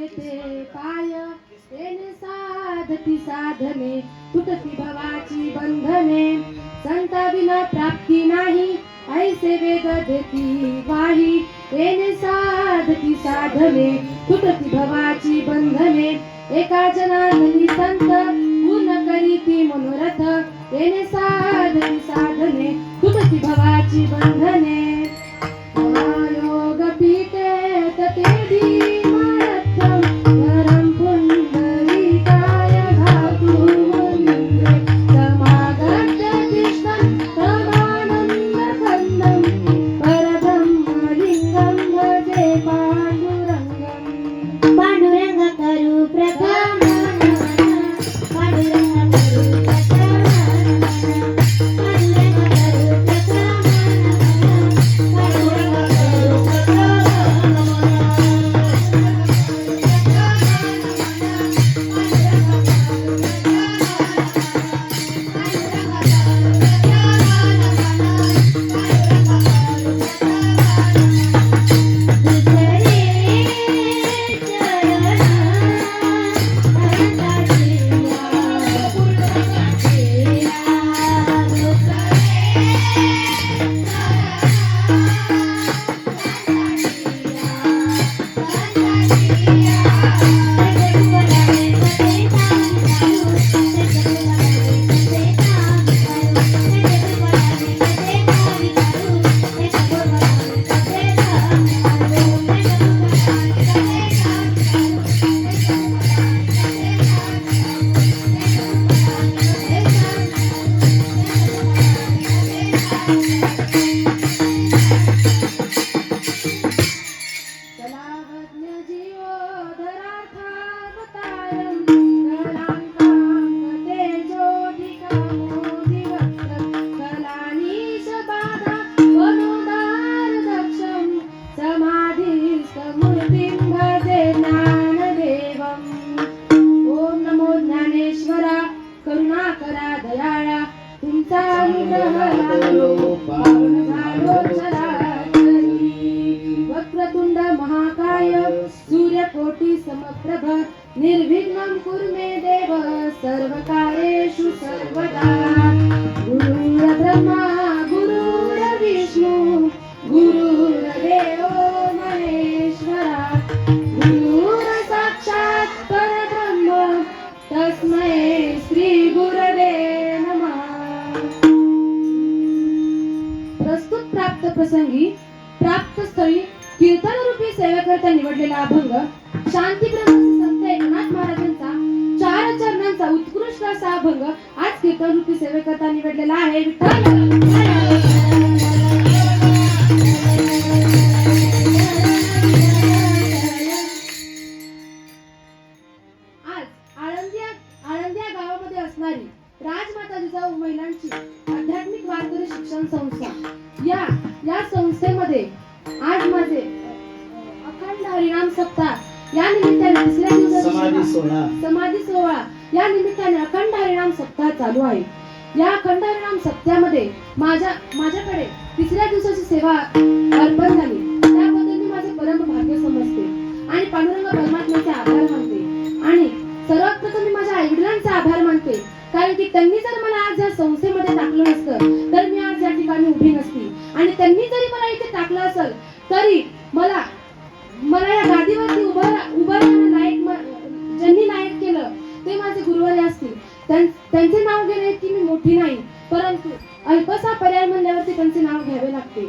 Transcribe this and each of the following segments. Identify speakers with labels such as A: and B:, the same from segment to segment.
A: जेथे पाय तेने साधती साधने तुटती भवाची बंधने संता विना प्राप्ती नाही ऐसे वेद देती वाही तेने साधती साधने तुटती भवाची बंधने एका जनार्दनी संत पूर्ण करीती मनोरथ तेने साधती साधने तुटती भवाची बंधने महायोग पीठे ततेदी मारथम परम पुंडरीकाय घातु वंदे समागत कृष्णं परमानंद खंडं परब्रह्मलिंगं भजे पांडुरंगं
B: पांडुरंग करू प्रथम पांडुरंग करू प्रथम पांडुरंग करू प्रथम पांडुरंग करू
A: करुणाकरा दयाळा तुमचा अनुग्रह लागलो पावन झालो चराचरी वक्रतुंड महाकाय सूर्यकोटी समप्रभ निर्विघ्नं कुरु मे देव सर्वकार्येषु सर्वदा गुरुर्ब्रह्मा गुरुर्विष्णु गुरुर्देवो महेश्वरा गुरुर्साक्षात् परब्रह्म तस्मै श्री गुरवे नमः. प्रस्तुत प्राप्त प्रसंगी प्राप्त स्थळी कीर्तन रूपी सेवेकरता निवडलेला अभंग शांतीप्रभू संत एकनाथ महाराजांचा 4 चरणांचा उत्कृष्ट असा अभंग आज कीर्तन रूपी सेवेकरता निवडलेला आहे. विठ्ठल असणारी राजमाता जिजाऊ महिलांची आध्यात्मिक वारकरी शिक्षण संस्था या संस्थेमध्ये आज माझे अखंड हरिनाम सप्ताह या निमित्ताने तिसऱ्या दिवसाची समाधी सोहळा या निमित्ताने अखंड हरिनाम सप्ताह चालू आहे. या अखंड हरिनाम सप्ताहामध्ये माझ्याकडे तिसऱ्या दिवसाची सेवा अर्पण झाली त्याबद्दल मी माझे परम भाग्य समजते आणि पांडुरंग परमात्म्याचे आभार मानते आणि सर्वात प्रथम मी माझ्या आईवडिलांचे आभार मानते कारण की त्यांनी जर मला आज या संस्थेमध्ये टाकलं नसतं तर मी आज या ठिकाणी उभी नसती आणि त्यांनी जरी मला इथे टाकलं असेल तरी मला या गादीवरती उभं राहणं ज्यांनी लायक केलं ते माझे गुरुवर्य असतील. त्यांचे नाव घेणे इतकी मी मोठी नाही परंतु अल्पसा पर्याय म्हणल्यावरती त्यांचे नाव घ्यावे लागते.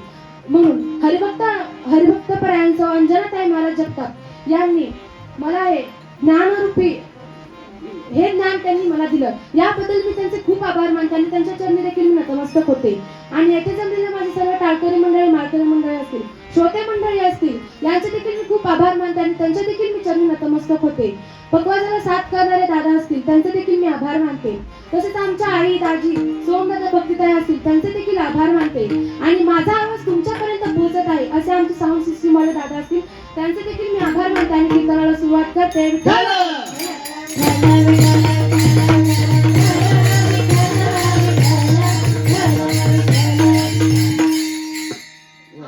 A: म्हणून हरिभक्त पर्यायांचा अंजनाताई महाराज जगताप यांनी मला हे ज्ञान त्यांनी मला दिलं याबद्दल मी त्यांचे खूप आभार मानते आणि त्यांच्या चरणी देखील मी नतमस्तक होते. आणि येथे जमलेले माझे सर्व टाळकरी मंडळी माळकरी मंडळी असतील श्रोते मंडळी असतील यांचे देखील मी खूप आभार मानते आणि त्यांच्या देखील मी चरणी नतमस्तक होते. पकवाजाला साथ करणारे दादा असतील त्यांचे देखील मी आभार मानते. तसेच आमच्या आई दाजी सोमदादा भक्तिताई असतील त्यांचे देखील आभार मानते. आणि माझा आवाज तुमच्यापर्यंत पोहोचत आहे असे आमचे साऊंड सिस्टीम वाले दादा असतील त्यांचे देखील मी आभार मानते आणि कीर्तनाला सुरुवात करते.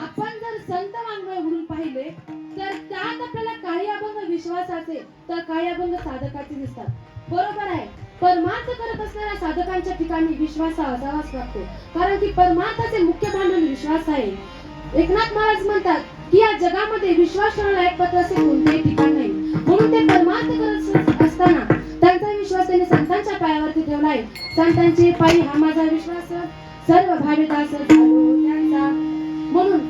A: आपण जर संत वाङ्मय उघडून पाहिले तर त्यात आपल्याला काही अभंग विश्वासाचे तर कायाबंद साधकाचे दिसतात. बरोबर आहे. परमार्थ करत असणाऱ्या साधकांच्या ठिकाणी विश्वास हा असावाच लागतो, कारण की परमार्थाचे मुख्य भांडवल विश्वास आहे. एकनाथ महाराज म्हणतात की या जगामध्ये विश्वास ठेवण्यालायक पत्र असे कोणतेही ठिकाण नाही. म्हणून ते परमार्थ करत असताना त्यांचा विश्वास त्यांनी संतांच्या पायावरती ठेवला आहे. संतांचे पायी हा माझा विश्वास, सर्व भाविदास झालो त्यांचा. म्हणून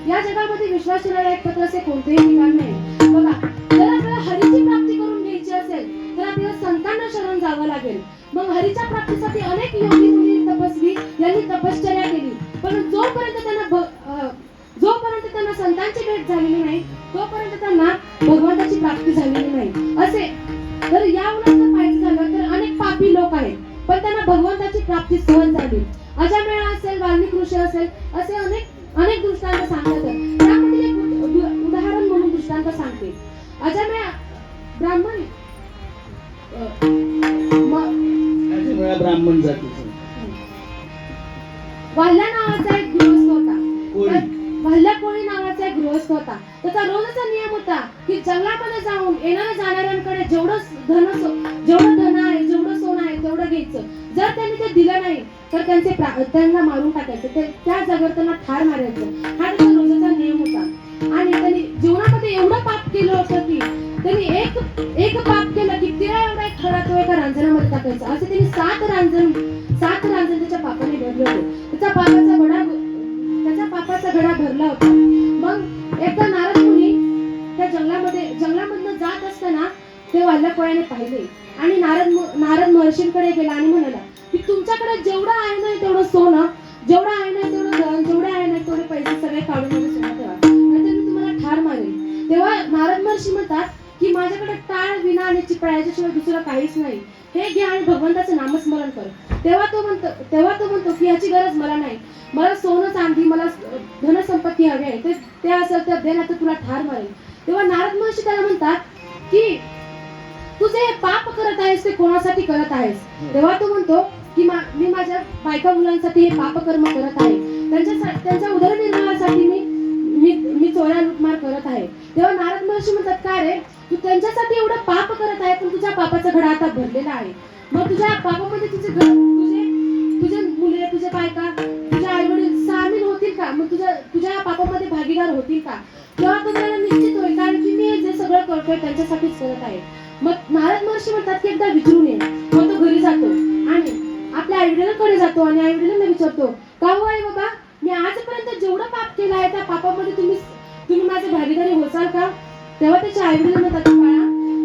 A: या जगामध्ये विश्वास ठेवण्यालायक पत्र असे कोणतेही ठिकाण नाही. बघा, जर आपल्याला हरीची प्राप्ती करून घ्यायची असेल तर आपल्याला संतांना शरण जावं लागेल. मग हरीच्या प्राप्तीसाठी अनेक योगी मुनी तपस्वी यांनी तपश्चर्या केली, पण जोपर्यंत त्यांना संतांची भेट झालेली नाही तोपर्यंत त्यांना भगवंताची प्राप्ती झालेली नाही. असे तर या उलट जर पाहायचं झालं तर अनेक पापी लोक आहेत, पण त्यांना भगवंताची प्राप्ती सहज झाली. अजामेळा असेल, वाल्मिक ऋषी असेल, असे अनेक दृष्टांत सांगतात. त्यामध्ये एक उदाहरण म्हणून दृष्टांत सांगते. अजामेळा ब्राह्मण
C: ब्राह्मण जातीचा
A: वाल्ल्या नावाचा एक गृहस्थ होता.
C: कोळी.
A: वाल्ल्या कोळी नावाचा एक गृहस्थ होता. त्याचा रोजचा नियम होता की जंगलामध्ये जाऊन येणाऱ्या जाणाऱ्यांकडे जेवढं धन आहे, जेवढं सोनं आहे तेवढं घ्यायचं. जर त्यांनी ते दिलं नाही तर त्यांना मारून टाकायचं. त्या जागेवर त्यांना ठार मारायचं. हा त्याचा रोजचा नियम होता. आणि त्यांनी जीवनामध्ये एवढं पाप केलं होतं की त्यांनी एक पाप केलं की तिला एवढा एक खडा तो एका रांजणामध्ये टाकायचा. असे त्यांनी 7 रांजण त्याच्या पापाने भरले होते. त्याच्या पापाचा घडा भरला होता. मग एकदा नारद मुनी त्या जंगलामधनं जात असताना ते वाल्ल्या कोळ्याने पाहिले आणि नारद महर्षींकडे गेला आणि म्हणाला की तुमच्याकडे जेवढं आहे ना तेवढं सोनं, जेवढं आहे ना तेवढं धन, जेवढे आहे ना तेवढे पैसे सगळे काढून माझ्या समोर ठेवा, नाहीतर मी तुम्हाला ठार मारेल. तेव्हा नारद महर्षी म्हणतात की माझ्याकडे टाळ, विणा आणि चिपळा याच्याशिवाय दुसरं काहीच नाही. हे घे आणि भगवंताचं नामस्मरण कर. तेव्हा तो म्हणतो की याची गरज मला नाही. मला सोनं चांदी, मला धनसंपत्ती हवी आहे. ते असेल तर दे, नाहीतर तुला ठार मारेल. तेव्हा नारद महर्षी त्याला म्हणतात की तू जे पाप करत आहेस ते कोणासाठी करत आहेस? तेव्हा तो म्हणतो की मी माझ्या बायका मुलांसाठी हे पापकर्म करत आहे. त्यांच्या उदरनिर्वाहासाठी मी चोऱ्या लुटमार करत आहे. तेव्हा नारद महर्षी म्हणतात काय रे, तू त्यांच्यासाठी एवढं पाप करत आहे, पण तुझ्या पापाचा घडा आता भरलेला आहे. मग तुझ्या पापामध्ये तुझे मुले, तुझे बायका, तुझे आई वडील सामील होतील का? मग तुझ्या पापामध्ये भागीदार होतील का? तेव्हा तुम्हाला निश्चित होईल, कारण की मी जे सगळं करतोय त्यांच्यासाठीच करत आहे. मग नारद महर्षी म्हणतात की एकदा विचारून ये. मग तो घरी जातो आणि आपल्या आईवडिलांकडे जातो आणि आईवडिलांना विचारतो, का हो आई बाबा, मी आजपर्यंत जेवढं पाप केलं आहे त्या पापामध्ये तुम्ही माझे भागीदारी होसाल का? तेव्हा त्याच्या आईवडील म्हणतात, बाळा,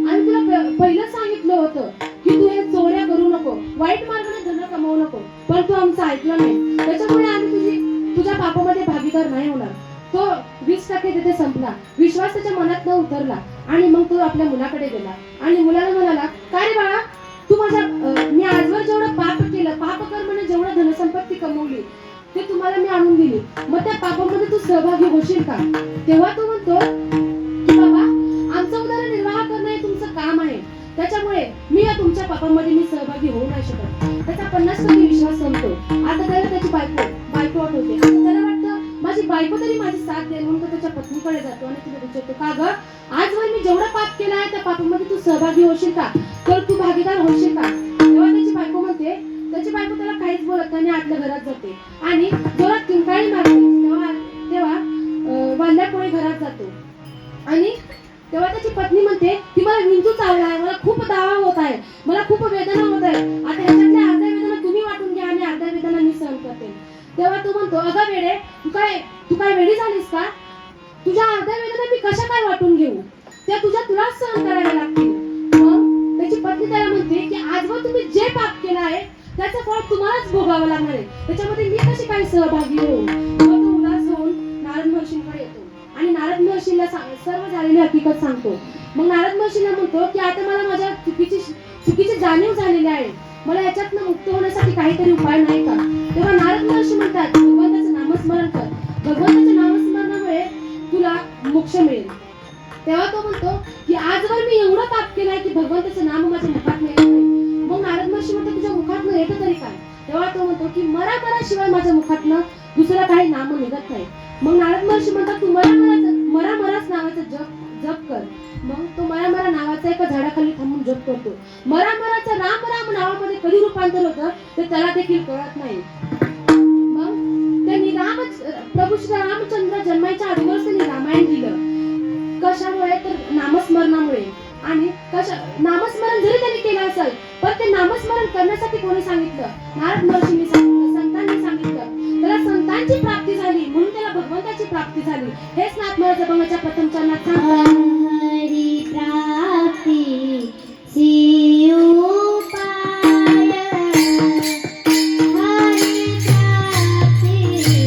A: आम्ही तुला पहिलं सांगितलं होतं की तू हे चोऱ्या करू नको, वाईट मार्गाने धन कमवू नको, पण तू आमचं ऐकलं नाही. त्याच्यामुळे आम्ही तुझ्या पापामध्ये भागीदार नाही होणार. तो 20% तिथे संपला. विश्वास त्याच्या मनात न उतरला आणि मग तो आपल्या मुलाकडे गेला आणि मुलाला म्हणाला, काय रे बाळा, तू मी आजवर जेवढं पाप केलं, पापकर्माने जेवढं धनसंपत्ती कमवली ते तुम्हाला मी आणून दिली, मग त्या पापामध्ये तू सहभागी होशील का? तेव्हा तो म्हणतो की बाबा, आमचा उदरनिर्वाह करणं हे तुमचं काम आहे, त्याच्यामुळे मी या तुमच्या पापामध्ये मी सहभागी होऊ नाही शकत. त्याचा 50% विश्वास संपतो. आता त्याला त्याची बायको आठवते. आता त्याला वाटतं माझी बायको तरी माझी साथ देईल, म्हणून तो त्याच्या पत्नीकडे जातो आणि तिला विचारतो, का ग, आजवर मी जेवढं पाप केलं आहे त्या पापामध्ये तू सहभागी होशील का? तर तू भागीदार होशील का? तेव्हा त्याची बायको त्याला काहीच बोलत नाही, आतल्या घरात जाते आणि जोरात किंकाळी मारते. तेव्हा वाल्ल्या कोळी घरात जातो आणि तेव्हा त्याची पत्नी म्हणते की मला विंचू चावला आहे, मला खूप दावा होत आहे, मला खूप वेदना होत आहे. आता ह्याच्यातल्या अर्ध्या वेदना तुम्ही वाटून घ्या आणि अर्ध्या वेदना मी सहन करते. तेव्हा तो म्हणतो, अगं वेडे, तू काय वेडी झालीस का? तुझ्या अर्ध्या वेदना मी कशा काय वाटून घेऊ? त्या तुलाच सहन कराव्या लागतील. मग त्याची पत्नी त्याला म्हणते की आजवर तुम्ही जे पाप केलं आहे त्याचं फळ तुम्हालाच भोगावं लागणार आहे, त्याच्यामध्ये मी कशी काही सहभागी होऊ? मग तो उदास होऊन नारद महर्षींकडे येतो आणि नारद महर्षीला सर्व झालेली हकीकत सांगतो. मग नारद महर्षीला म्हणतो की आता मला माझ्या चुकीची जाणीव झालेली आहे, मला याच्यातनं मुक्त होण्यासाठी काहीतरी उपाय नाही का? तेव्हा नारद महर्षी म्हणतात, भगवंताचं नामस्मरण कर, भगवंताच्या नामस्मरणामुळे तुला मोक्ष मिळेल. तेव्हा तो म्हणतो की आजवर मी एवढं पाप केलंय की भगवंताचं नाम माझ्या मुखात नाही. मग नारद महर्षी म्हणतो, तुझ्या मुखातनं येतं तरी काय? तेव्हा तो म्हणतो की मराशिवाय माझ्या मुखातनं दुसरं काही नाम निघत नाही. मग नारद महर्षी म्हणतात, तू मराच नावाचं जप कर. मग तो मरा नावाचा एका झाडाखाली थांबून जप करतो. मराचं राम राम नावामध्ये कधी रूपांतर होतं ते त्याला देखील कळत नाही. मग त्यांनी प्रभू श्री रामचंद्र जन्माच्या अगोदरच त्यांनी रामायण दिलं. कशामुळे तर नामस्मरणामुळे. आणि नामस्मरण जरी त्यांनी केलं असेल पण ते नामस्मरण करण्यासाठी कोणी सांगितलं? नारद महर्षींनी सांगितलं, संतांनी सांगितलं. त्याला संतांची प्राप्ती झाली म्हणून त्याला भगवंताची प्राप्ती झाली. हेच नाथ महाराज अभंगाच्या प्रथम चरणात सांगतात.
B: हरी प्राप्ती सी उपाय, हरी प्राप्ती सी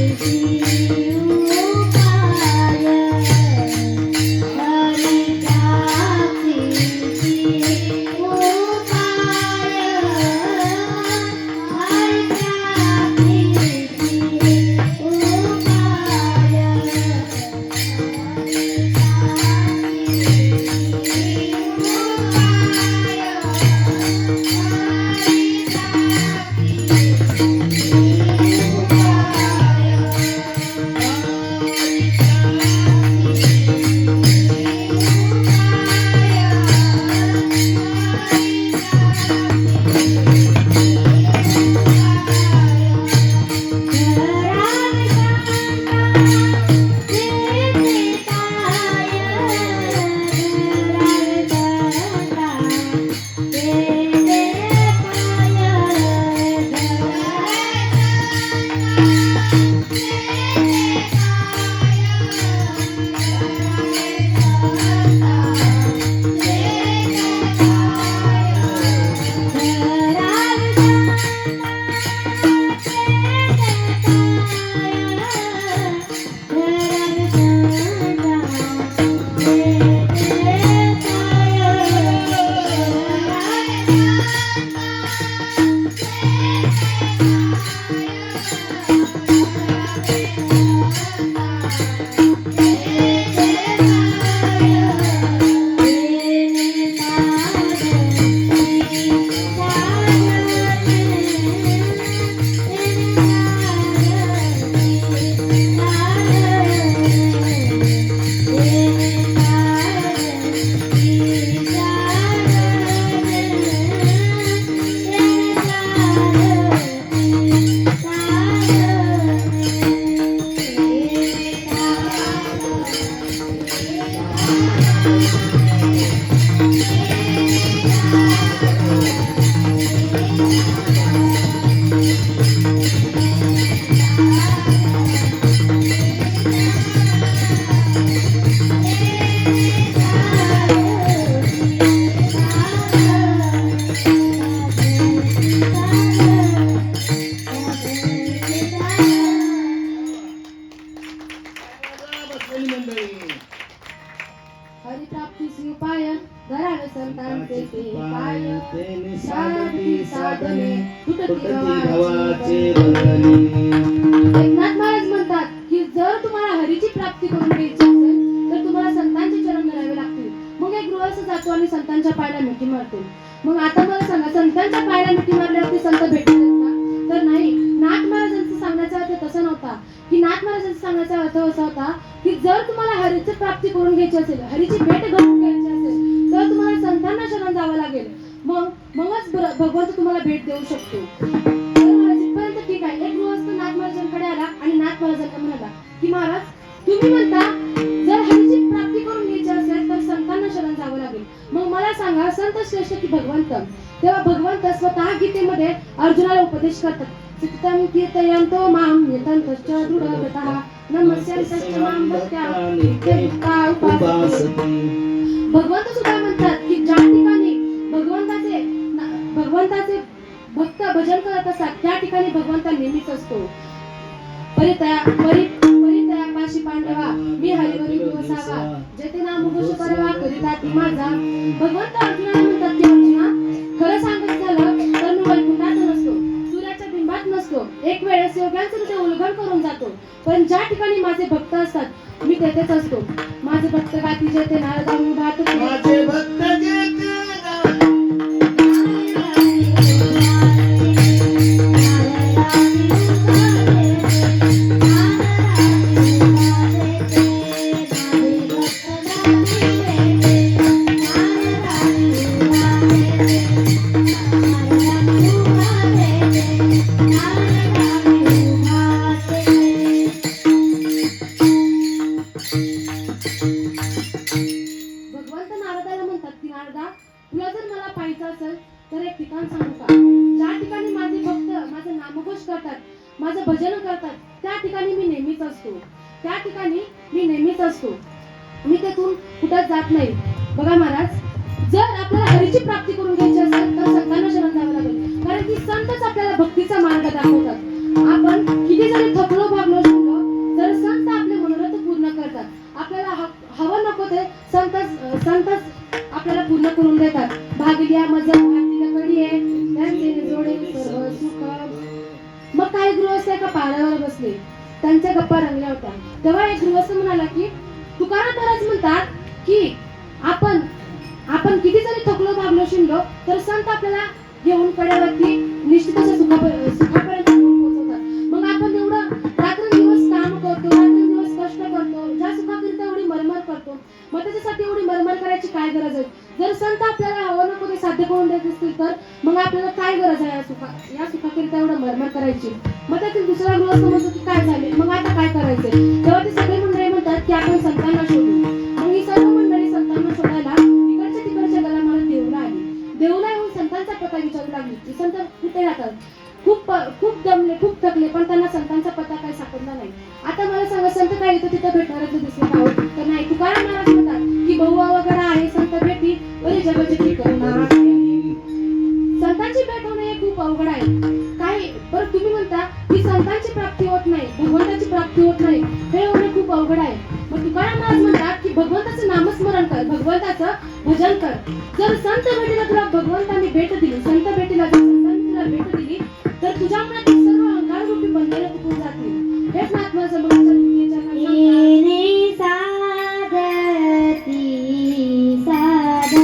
B: उपाय, हरी प्राप्ती सी उपाय, हरी प्राप्ती सी
A: हरिप्राप्तीसी उपाय धरावे संतांचे ते पाय. साधती साधने तुटती गव्हाची बंधने. एकनाथ महाराज म्हणतात की जर तुम्हाला हरीची प्राप्ती करून घ्यायची असेल तर तुम्हाला संतांचे चरण धरावे लागतील. मग एक गृहस्थ जातो आणि संतांच्या पायाला मिठी मारतो. मग आता मला सांगा, संतांच्या पायाला मिठी मारल्यावरती संत भेटतात का? तर नाही. नाथ महाराजांचं सांगण्याचा अर्थ तसा नव्हता. की नाथ महाराजांचा सांगण्याचा अर्थ असा होता की जर तुम्हाला हरीची प्राप्ती करून घ्यायची असेल, हरीची भेट घडवून घ्यायची असेल तर तुम्हाला संतांना शरण जावं लागेल. मगच भगवंत तुम्हाला भेट देऊ शकतो. तर महाराज इथपर्यंत ठीक आहे. एक गृहस्थ नाथ महाराजांकडे आला आणि नाथ महाराजांना म्हणाला की महाराज तुम्ही म्हणता जर हरीची प्राप्ती करून घ्यायची असेल तर संतांना शरण जावं लागेल. मग मला सांगा संत श्रेष्ठ की भगवंत? तेव्हा भगवंत स्वतः गीतेमध्ये अर्जुनाला उपदेश करतात. चित्तं कीर्तयन्तो मां यतन्तश्च दृढव्रतः नमस्यन्तश्च मां भक्त्या नित्ययुक्ता उपासते. भगवंत सुद्धा म्हणतात की ज्या ठिकाणी भगवंताचे भक्त भजन करत असतात त्या ठिकाणी भगवंत नेहमीच असतो. परितयापाशी पांडवा मी हरिवरी वसावा जेथे नाम घोष करवा करिता ती माझा. भगवंत अर्जुनाला म्हणतात की अर्जुना खरं सांगत झालं तर मी वैकुंठात नसतो, सूर्याच्या बिंबात नसतो. एक वेळेस योग्यांचं हृदय उल्लंघन करून जातो, पण ज्या ठिकाणी माझे भक्त असतात मी तेथेच असतो. माझे भक्त गाती जेथे नारदामी भात
C: माझे भक्त जेथे
B: Thank you.
A: त्याला म्हणतात की नारदा, तुला जर मला पाहायचं असेल तर एक ठिकाण सांगू का? ज्या ठिकाणी माझे भक्त माझं नामघोष करतात, माझं भजन करतात, त्या ठिकाणी मी नेहमीच असतो. त्या ठिकाणी मी नेहमीच असतो. मी तेथून कुठंच जात नाही. बघा महाराज, जर आपल्याला हरीची प्राप्ती करून घ्यायची असेल तर संतांना शरण जावं लागेल. कारण की संतच आपल्याला भक्तीचा मार्ग दाखवतात. आपण किती जरी थकलो भागलो शिकलो तर संत आपले मनोरथ पूर्ण करतात. आपल्याला हवं नको ते संतच आपल्याला पूर्ण करून देतात. भागल्या मज कडी आहे त्यांचे जोडे सर्व सुख. मग काही गृहस्थ एका पहाडावर बसले, त्यांच्या गप्पा रंगल्या होत्या. तेव्हा एक गृहस्थ म्हणाला की तुकाराम महाराज म्हणतात की आपण किती जरी थकलो भागलो शिंदलो तर संत आपल्याला घेऊन कड्यावरती निश्चित अशा सुखापर्यंत घेऊन पोहोचवतात. मग आपण एवढं रात्रंदिवस काम करतो, रात्रंदिवस कष्ट करतो, ज्या सुखाकरिता एवढी मरमर करतो, मग त्याच्यासाठी एवढी मरमर करायची काय गरज आहे? जर संत आपल्याला हवं नको ते साध्य करून देत असतील तर मग आपल्याला काय गरज आहे या सुखाकरिता एवढं मरमर करायची? मग त्यातील दुसरा गृहस्थ म्हणतो की काय झाले, मग आता काय करायचंय? तेव्हा ते सगळे मंडळी म्हणतात की आपण संतांना शोधू. मग ही सर्व मंडळी संतांना शोधायला तिकडच्या गलामाला देऊला आली. देऊला येऊन संतांचा पत्ता विचारू लागली की संत कुठे राहतात? खूप दमले, खूप थकले, पण त्यांना संतांचा पत्ता काही सापडला नाही. आता मला सांगा, संत काय इथं तिथं भेटणारच दिसले का? तर नाही. तुकाराम महाराज म्हणतात की बहु अवघड आहे संत भेटी, बरी जगजगी करुणा. संतांची भेट होणे हे खूप अवघड आहे. काय बरं तुम्ही म्हणता की संतांची प्राप्ती होत नाही, भगवंताची प्राप्ती होत नाही, हे होणे खूप अवघड आहे. मग तुकाराम महाराज म्हणतात की भगवंताचं नामस्मरण कर, भगवंताचं भजन कर. जर संत भेटीला तुला भगवंतांनी भेट दिली, संत भेटीला जर संतांनी तुला भेट दिली तर तुझ्या मनातील सर्व अंगार रूपी बंधने तुटून जातील. हेच ना आत्मसंबंधाच्या
B: येणे साधती साध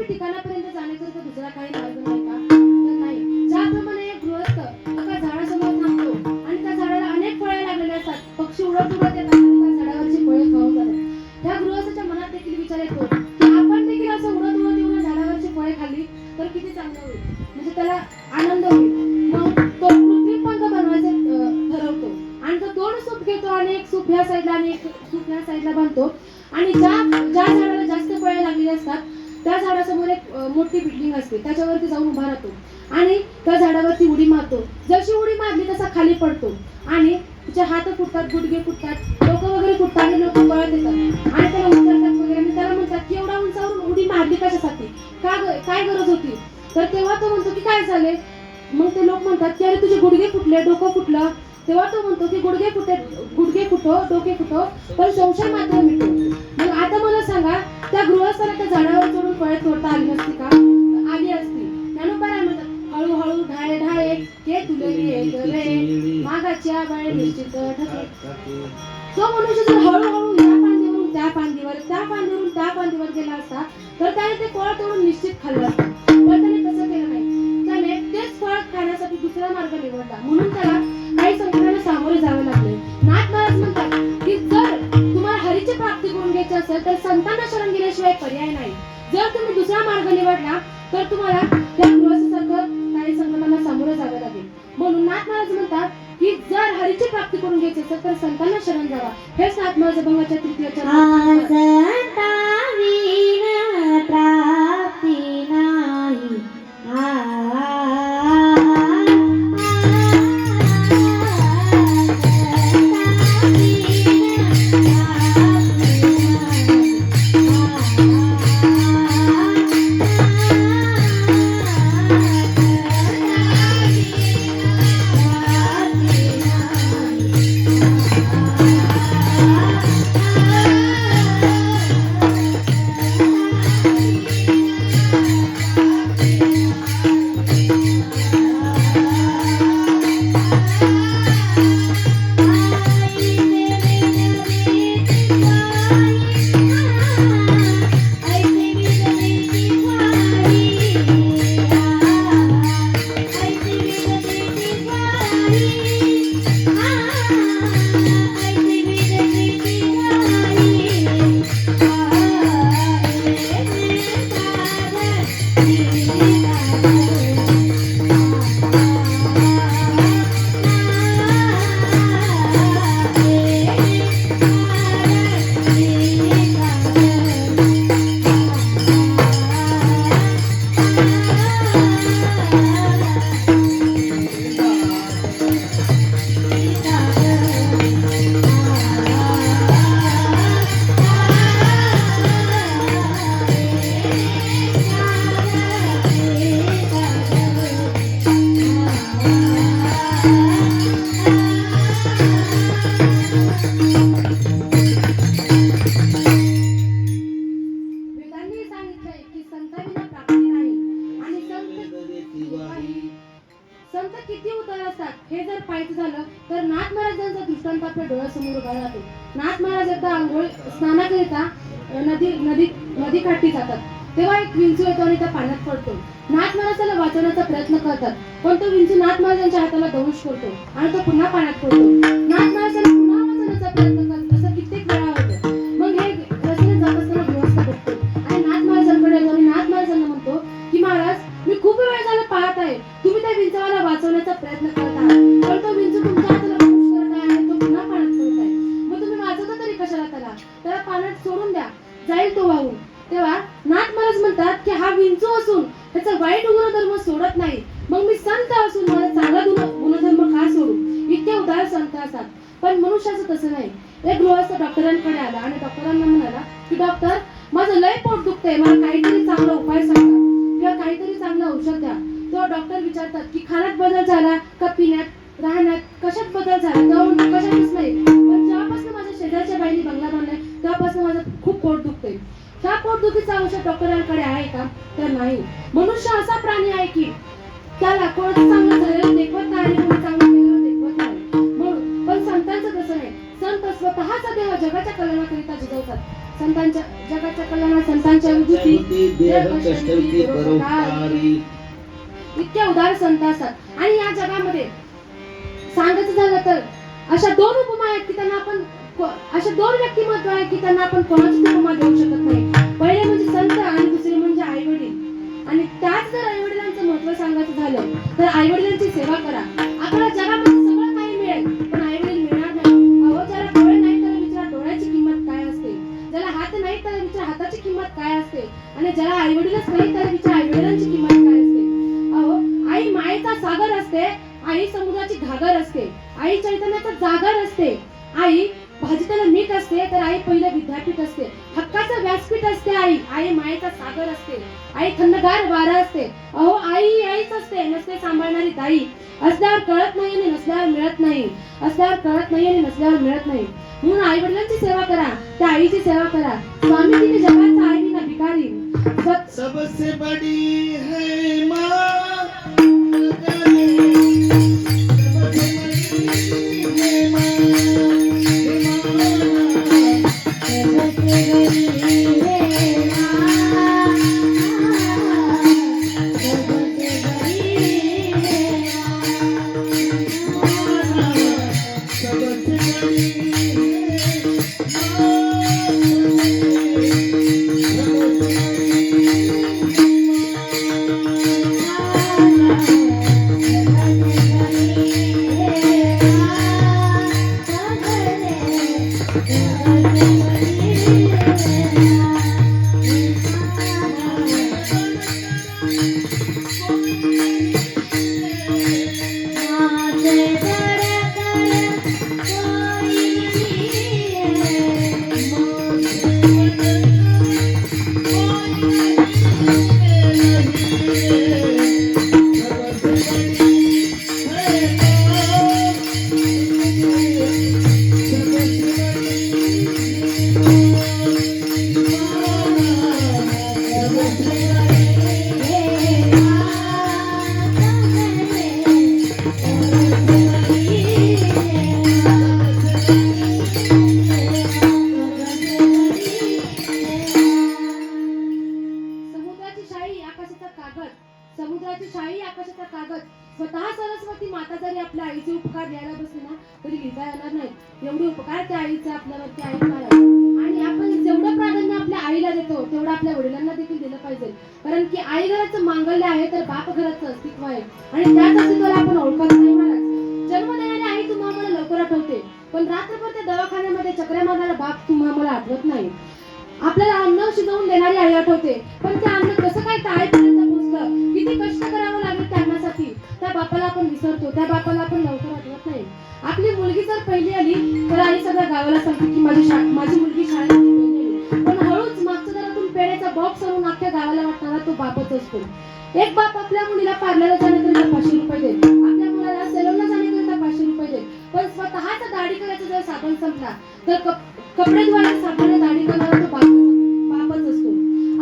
A: ठिकाणापर्यंत जाण्याकरिता दुसरा काही मार्ग नाही का? तर नाही. ज्याप्रमाणे एक गृहस्थ एका झाडासमोर थांबतो आणि त्या झाडाला अनेक फळे लागलेले असतात, पक्षी उडत उडत येतात आणि त्या झाडावरची फळे खाऊन जातात. त्या गृहस्थाच्या मनात देखील विचार येतो की आपण देखील असं उडत उडत येऊन झाडावरची फळे खाल्ली तर किती चांगलं होईल, म्हणजे त्याला आनंद होईल. मग तो कृत्रिम पंख बनवायचं ठरवतो आणि तो दोन सूप घेतो आणि एक सूप ह्या साईडला आणि एक सूप ह्या साईडला बांधतो आणि ज्या झाडाला जास्त फळे लागलेली असतात त्या झाडासमोर एक मोठी बिल्डिंग असते, त्याच्यावरती जाऊन उभा राहतो आणि त्या झाडावरती उडी मारतो. जशी उडी मारली तसा खाली पडतो आणि तिचे हात फुटतात, गुडघे फुटतात, डोकं वगैरे फुटतात आणि लोक पळत येतात आणि त्याला उचलतात वगैरे आणि त्याला म्हणतात की एवढा उंचावरून उडी मारली कशासाठी, काय गरज होती? तर तेव्हा तो म्हणतो की काय झाले? मग ते लोक म्हणतात की अरे तुझे गुडघे फुटले, डोकं फुटलं. तेव्हा तो म्हणतो की गुडघे फुटो, डोके फुटो, पण संशय मात्र मिटो. मग आता मला सांगा, त्या गृहस्थाला त्या झाडावर चढून फळे तोडता आली नसती का? आली असती. ज्ञानोबा म्हणतात हळूहळू ढाळे ढाळे के तुले रे मागाच्या बाळे निश्चित ठके. तो मनुष्य जर हळूहळू या फांदीवरून त्या फांदीवर त्या फांदीवरून त्या फांदीवर गेला असता तर त्याने ते फळ तोडून निश्चित खाल्लं असतं. पण त्याने तसं केलं नाही. त्याने तेच फळ खाण्यासाठी दुसरा मार्ग निवडला. म्हणून त्याला काही संकटांना सामोरे जावे लागले. नाथ महाराज म्हणतात की जर तुम्हाला हरीची प्राप्ती करून घ्यायची असेल तर संतांना शरण गेल्याशिवाय पर्याय नाही. जर तुम्ही दुसरा मार्ग निवडला तर तुम्हाला त्या गृहस्थासारखं काही संकटांना सामोरे जावे लागेल. म्हणून नाथ महाराज म्हणतात की जर हरीची प्राप्ती करून घ्यायची असेल तर संतांना शरण जावा. हेच नाथ महाराज अभंगाच्या तृतीय चरणात
B: संता विना प्राप्ती नाही.
A: वेदांनी सांगितलंय की संतांविना प्राप्ती नाही. आणि संत किती उतार असतात हे जर पाहायचं झालं तर नाथ महाराजांचा दृष्टांत आपल्या डोळ्यासमोर उभा राहतो. नाथ महाराज एकदा आंघोळ स्नानाकरिता नदी काठी जातात. तेव्हा एक विंचू येतो आणि त्या पाण्यात पडतो. नाथ महाराज त्याला वाचवण्याचा प्रयत्न करतात पण तो विंचू नाथ महाराजांच्या हाताला दंश करतो आणि तो पुन्हा पाण्यात पडतो. नाथ महाराज त्याला पुन्हा वाचवण्याचा प्रयत्न करतात. असं कित्येक वेळा होतं. मग हे रस्त्याने जात असताना गृहस्थ बघतो आणि नाथ महाराजांकडे येतो आणि नाथ महाराजांना म्हणतो की महाराज मी खूप वेळ झाला पाहत आहे तुम्ही त्या विंचवाला वाचवण्याचा प्रयत्न करत आहात पण तो विंचू तुमच्या हाताला दंश करत आहे आणि तो पुन्हा पाण्यात पडत आहे. मग तुम्ही वाचवता तरी कशाला त्याला पाण्यात सोडून द्या जाईल तो वाहून. तेव्हा नाथ महाराज म्हणतात की हा विंचू असून त्याचा वाईट गुणधर्म सोडत नाही मग मी संत असून मला चांगला गुणधर्म का सोडू. इतके उदार संत असतात. पण मनुष्याचं तसं नाही. एक गृहस्थ डॉक्टरांकडे आला आणि डॉक्टरांना म्हणाला की डॉक्टर माझं लय पोट दुखतंय मला काहीतरी चांगला उपाय सांगा किंवा काहीतरी चांगलं औषध द्या. तेव्हा डॉक्टर विचारतात की खाण्यात बदल झाला का पिण्यात राहण्यात कशात बदल झाला. तेव्हा म्हणतो कशातच नाही पण जेव्हापासून माझ्या शेजारच्या बाईने बंगला बांधलाय तेव्हापासून माझं खूप पोट दुखतंय. ह्या पोटदुखीचा औषध डॉक्टरांकडे आहे का तर नाही. मनुष्य असा प्राणी आहे की त्याला कोणाचं चांगलं झालेलं देखवत नाही आणि कोणी चांगलं केलेलं देखवत नाही. म्हणून पण संतांचं तसं नाही. संत स्वतःचा देह जगाच्या कल्याणाकरिता झिजवतात. संतांच्या जगाच्या कल्याणात संतांच्या विभूती इतक्या उदार संत असतात. आणि या जगामध्ये सांगायचं झालं तर अशा दोन उपमा आहेत की त्यांना आपण अशा दोन व्यक्तिमत्व आहेत की त्यांना आपण कोणाची उपमा देऊ शकत नाही. पहिले म्हणजे संत आणि दुसरे म्हणजे आई वडील. आणि त्याच जर आई वडिलांचं महत्व सांगायचं झालं तर आई वडिलांची सेवा करा. आपल्याला जगामध्ये सगळं काही मिळेल पण आई वडील मिळणार नाही. अहो ज्याला डोळे नाही त्याला विचारा डोळ्याची किंमत काय असते. ज्याला हात नाही त्याला विचारा हाताची किंमत काय असते. आणि ज्याला आई वडीलच नाही त्याला विचारा आई वडिलांची किंमत काय असते. अहो आई मायेचा सागर असते. आई समुद्राची घागर असते. आई चैतन्याचा जागर असते. आई भाजीला मीठ असते तर आई पहिलं विद्यापीठ असते. हक्काचं व्यासपीठ असते. आई मायेचा सागर असते. आई थंडगार वारा असते. अहो आई आईच असते नसते सांभाळणारी ताई. असल्यावर कळत नाही आणि नसल्यावर मिळत नाही. असल्यावर कळत नाही आणि नसल्यावर मिळत नाही. म्हणून आई वडिलांची सेवा करा. त्या आईची सेवा करा. स्वामी तिने जगाचा आई विना भिकारी.
C: सबसे बड़ी है माँ
B: Thank you.
A: समुद्राची शाही आकाशाचा कागद, समुद्राची शाही आकाशाचा कागद. स्वतः सरस्वती माता जरी आपल्या आईचे उपकार लिहायला बसली ना तरी लिहिता येणार नाही. एवढे उपकार त्या आईचे आपल्यावरती आहेत महाराज. आणि आपण जेवढं प्राधान्य आपल्या आईला देतो तेवढं आपल्या वडिलांना देखील दिलं पाहिजे. कारण की आई घराचं मांगल्य आहे तर बाप घराचं अस्तित्व आहे आणि त्याच अस्तित्वाला आपण ओळखत नाही महाराज. जन्म देणारी आई तुम्हाला लवकर आठवते पण रात्रभर त्या दवाखान्यामध्ये चक्र्या मारणारा बाप तुम्हाला आठवत नाही. आपल्याला अन्न शिजवून देणारी आई आठवते पण ते अन्न कसं काय ताईपर्यंत पोहोचलं, किती कष्ट करावं लागेल त्या अन्नासाठी, त्या बापाला आपण विसरतो, त्या बापाला आपण लवकर आठवत नाही. आपली मुलगी जर पहिली आली तर आई सगळ्या गावाला सांगते की माझी मुलगी शाळेत पहिली आली. पण हळूच मागच्या दारातून पेढ्याचा बॉक्स आणून अख्ख्या गावाला वाटणारा तो बापच असतो. एक बाप आपल्या मुलीला पार्लरला जाण्याकरिता 500 रुपये देत, आपल्या मुलाला सेलूनला जाण्याकरिता 500 रुपये देत. पण स्वतःचा दाढी करायचा जर साबण संपला तर कपडे धुवायला साबणाने दाढी करणारा तो बापच असतो.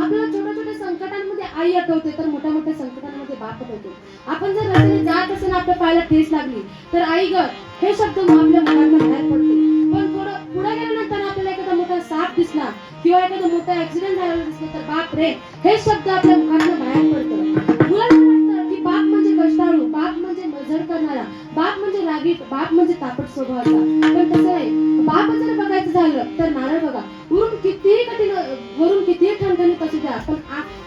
A: आपल्याला छोट्या छोट्या संकटांमध्ये आई आठवते तर मोठ्या मोठ्या संकटांमध्ये बाप आठवतो. आपण जर रस्त्याने जात असताना आपल्या पायाला ठेच लागली तर आई ग हे शब्द आपल्या मुलांना बाहेर पडते. पण थोडं पुढे गेल्यानंतर आपल्याला एखादा मोठा साप दिसला किंवा एखादा मोठा ऍक्सिडेंट झालेला दिसला तर बाप रे हे शब्द आपल्या मुखातून बाहेर पडतं. मुलांना वाटतं की बाप म्हणजे कष्टाळू, बाप म्हणजे मजल करणारा, बाप म्हणजे रागीट, बाप म्हणजे तापट स्वभावाचा. पण तसं नाही. बाप जर बघायचं झालं तर नारळ बघा, वरून कितीही कठीण, वरून कितीही ठणठणीत असू द्या पण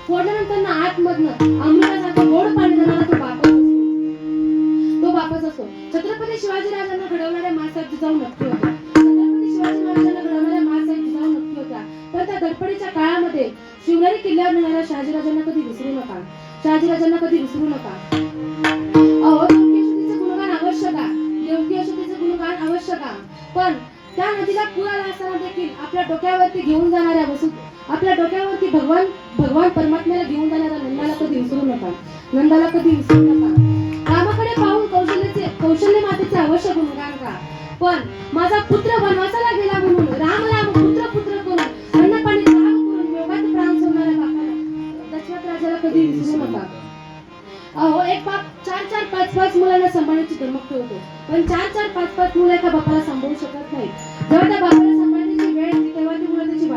A: फोडल्यानंतर आतमधनं अमृतासारखं गोड पाणी देणारा तो बापच असतो. छत्रपती शिवाजी राजांना घडवणाऱ्या मासाहेब जिजाऊ नक्की होत्या. छत्रपती शिवाजी महाराजांना घडवणाऱ्या मासाहेब जिजाऊ नक्की होत्या. पण त्या धडपडीच्या काळामध्ये शिवनेरी किल्ल्यावर नेणाऱ्या शहाजीराजांना कधी विसरू नका. शहाजीराजांना कधी विसरू नका. अहो देवकी अशोतीचे गुणगान अवश्य गा, देवकी अशोतीचे गुणगान अवश्य गा. पण त्या नदीला पूर आला असताना देखील आपल्या डोक्यावरती घेऊन जाणाऱ्या आपल्या डोक्यावरती भगवान परमात्म्याला घेऊन जाणाऱ्या नंदाला कधी विसरू नका. नंदाला कधी विसरू नका. रामाकडे पाहून कौशल्य मातेचे अवश्य गुणगान गा. पण माझा पुत्र वनवासाला गेला म्हणून राम राम पुत्र पुत्र करून अन्न पाणी त्याग करून योगात प्राण सोडणाऱ्या बापाला दशरथ राजाला कधी विसरू नका. अहो एक बाप 4-4, 5-5 मुलांना सांभाळण्याची धमक ठेवतो पण 4-4, 5-5 मुलं एका बापाला सांभाळू शकत नाही. जेव्हा त्या बापाला सांभाळण्याची वेळ येते तेव्हा ती मुलं त्याची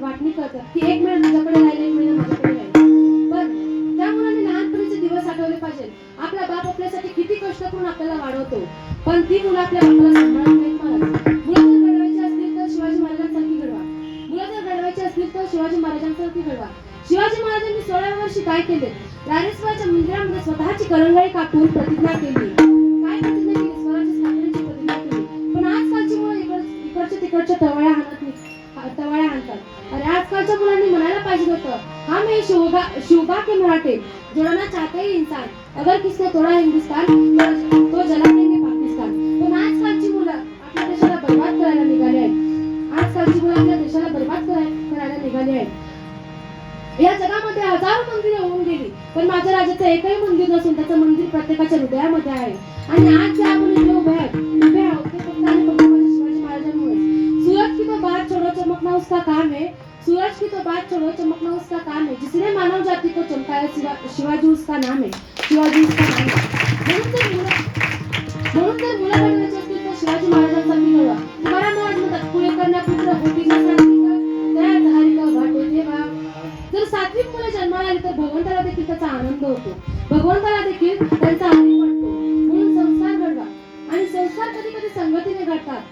A: वाटणी करतात की एक महिना तुझ्याकडे राहील, एक महिना माझ्याकडे राहील. पण त्या मुलांनी लहानपणीचे दिवस आठवले पाहिजे. आपला बाप आपल्यासाठी किती कष्ट करून आपल्याला वाढवतो पण ती मुलं आपल्या बापाला सांभाळत नाहीत महाराज. मुलं जर घडवायची असतील तर शिवाजी महाराजांसारखी घडवा. मुलं जर घडवायची असतील तर शिवाजी महाराजांसारखी घडवा. शिवाजी महाराजांनी 16व्या वर्षी काय केले? रायरेश्वराच्या मंदिरामध्ये स्वतःची करंगळी कापून प्रतिज्ञा केली. काय प्रतिज्ञा केली? स्वराज्य स्थापनेची प्रतिज्ञा केली. पण आजकालची मुलं इकडच्या तिकडच्या तवळ्या हाणतात. अरे आजकालच्या मुलांनी म्हणायला पाहिजे होतं हा मैं शिवबा के मराठे जोड़ना चाहते ही इंसान, अगर किसने तोड़ा हिंदुस्तान तो जला देंगे पाकिस्तान. पण आजकालची मुलं आपल्या देशाला बर्बाद करायला निघाले आहेत. आजकालची मुलं आपल्या देशाला बर्बाद करायला निघाली आहेत. या जगामध्ये हजारो मंदिरे होऊन गेली पण माझ्या राजाचं एकही मंदिर नसून त्याचं मंदिर प्रत्येकाच्या हृदयामध्ये आहे. आणि आज जे आपण इथे उभे आहोत ते फक्त आणि फक्त शिवाजी महाराजांमुळे. सूरज की तो बात छोड़ो चमकना उसका काम है, सूरज की तो बात छोड़ो चमकना उसका काम है, जिसने मानव जाति को चमकाया शिवाजी उसका नाम है, शिवाजी उसका नाम है. म्हणून जर मुलं घडवायची असतील तर शिवाजी महाराजांसारखी घडवा. तुकाराम महाराज म्हणतात पुणे करण्या पुत्र होती जसा त्या धारिका देखील त्याचा आनंद होतो. भगवंताला देखील त्यांचा आनंद वाटतो. म्हणून संस्कार घडवा आणि संस्कार कधी कधी संगतीने घडतात.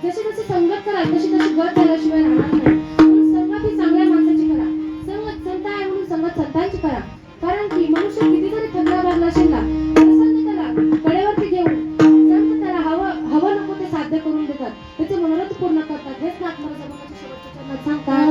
A: जशी जशी संगत कराल तशी तशी गत झाल्याशिवाय राहणार नाही. म्हणून संगत ही चांगल्या माणसाची करा. संगत संत आहे म्हणून संगत संतांची करा. कारण की मनुष्य किती जरी थकला भरला शिरला तर संत त्याला कडेवरती घेऊन संत त्याला हवं नको ते साध्य करून देतात. त्याचे मनोरथ पूर्ण करतात. हेच नाथमहाराज भगवानाच्या शेवटच्या चरणात सांगतात.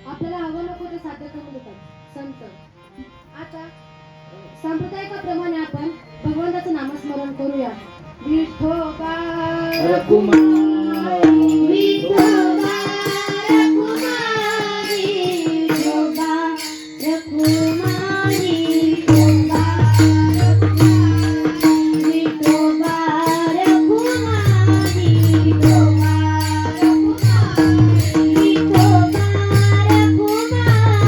A: आपल्याला हवं नको ते साध्य करून देतात संत. आता संप्रदायाप्रमाणे आपण भगवंताचं नामस्मरण करूया. विठोबा
C: रघुमाई,
B: विठोबा रघुमाई, विठोबा रघुमाई, विठोबा रघुमाई, विठोबा रघुमाई, विठोबा रघुमाई,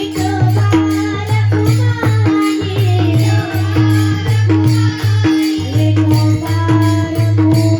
B: विठोबा रघुमाई, विठोबा रघुमाई, विठोबा रघुमाई.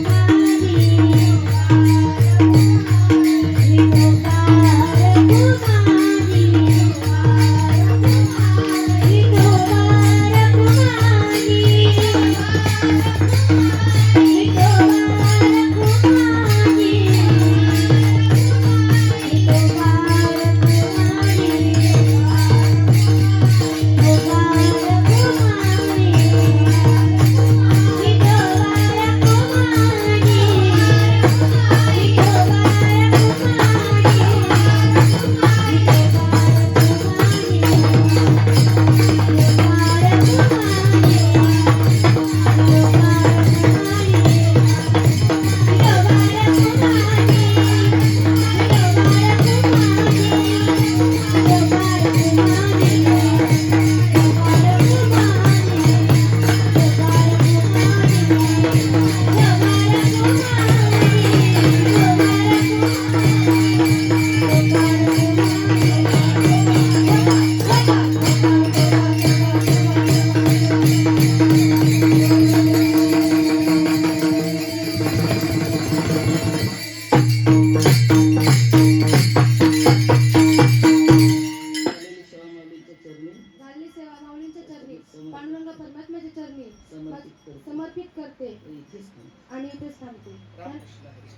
C: समर्पित
A: पांडुरंग परमात्म्याच्या चरणी
C: समर्पित करतो.
A: समर्पित करते
C: इथेच थांब.
A: आणि इथेच थांबते.
C: रामकृष्ण हरी.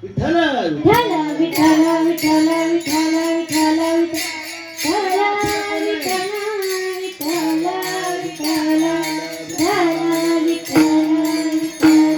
C: विठ्ठल
B: विठ्ठल विठ्ठल विठ्ठल विठ्ठल विठ्ठल विठ्ठल विठ्ठल